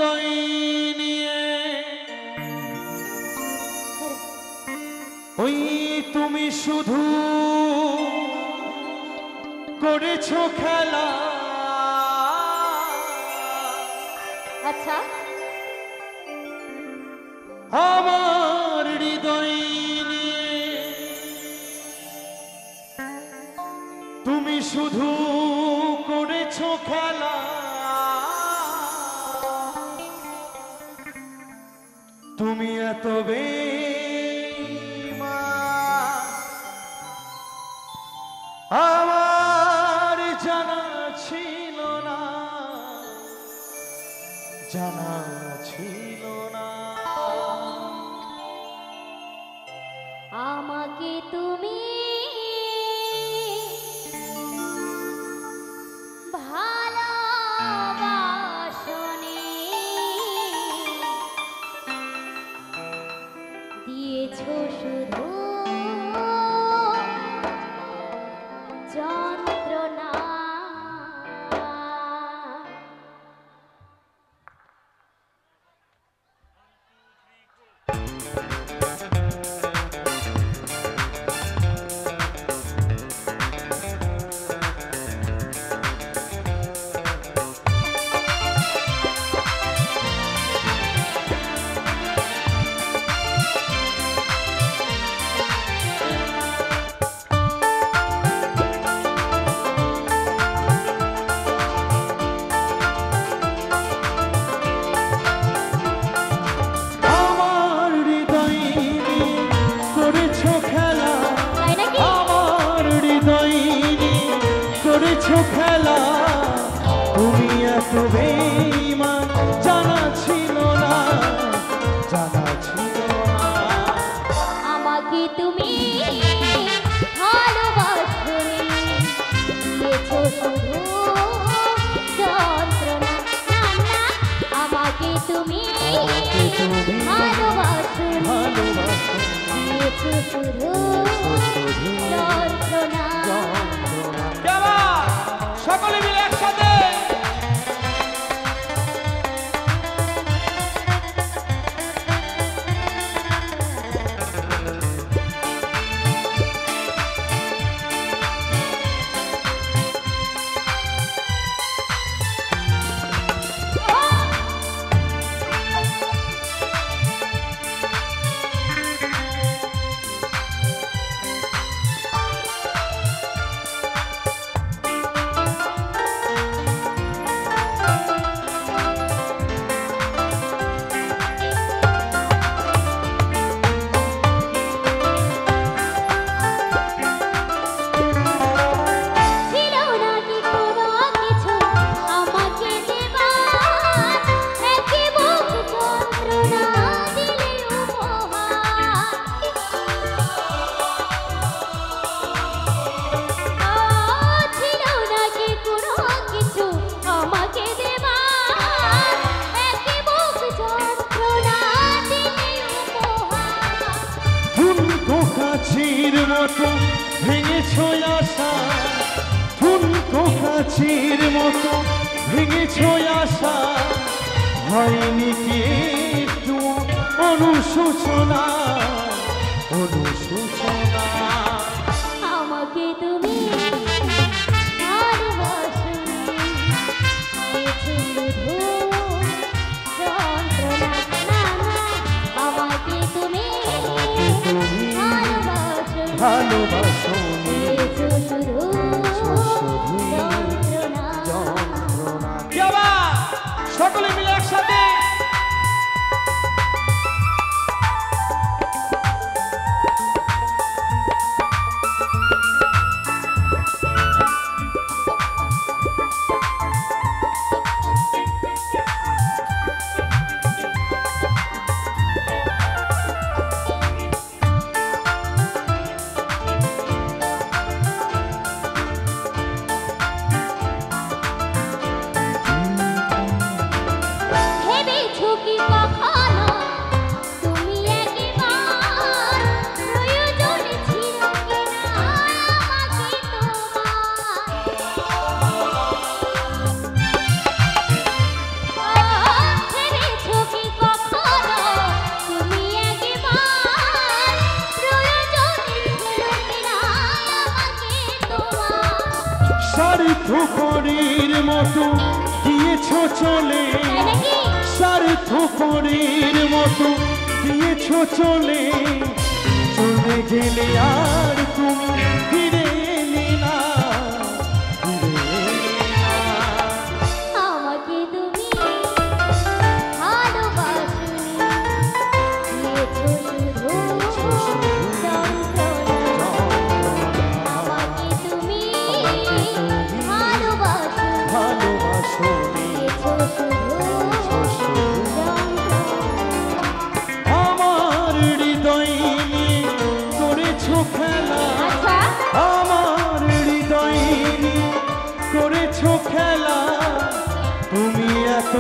হৃদয় নিয়ে ওই তুমি শুধু করেছো খেলা। আচ্ছা, আমার হৃদয় নিয়ে তুমি শুধু করেছো খেলা। তুমি এত বেঈমান আমার জানা ছিল না, জানা ছিল না। আমাকে তুমি ভালোবাসনি, দিয়েছো শুধু যন্ত্রণা। খেলা তুমি এত বেঈমান জানা ছিল না, জানা ছিল না। আমাকে তুমি ভালোবাসনি, দিয়েছো শুধু যন্ত্রণা। না না, আমাকে তুমি ভালোবাসনি, দিয়েছো শুধু যন্ত্রণা। সকলে মিলে একসাথে মতো ভেঙেছো আশা, ঠুনকো কাচির মতো ভেঙেছো আশা। হয়নি কি একটু অনুশোচনা, অনুশোচনা। আমাকে তুমি ভালোবাসনি, দিয়েছো শুধু যন্ত্রণা। না না, আমাকে তুমি ভালোবাসনি, দিয়েছো শুধু যন্ত্রণা। সকলে মিলে একসাথে চলে তাই নাকি? স্বার্থপরের মতো দিয়েছো চলে চলে গেলে আর তুমি ফিরে এলে না ফিরে এলে না। আমাকে তুমি ভালোবাসনি, দিয়েছো শুধু যন্ত্রণা। আমাকে তুমি ভালোবাসনি, ভালোবাসনি দিয়েছো শুধু যন্ত্রণা। আমার হৃদয় নিয়ে করেছো খেলা আচ্ছা, আমার হৃদয় নিয়ে করেছো খেলা তুমি এত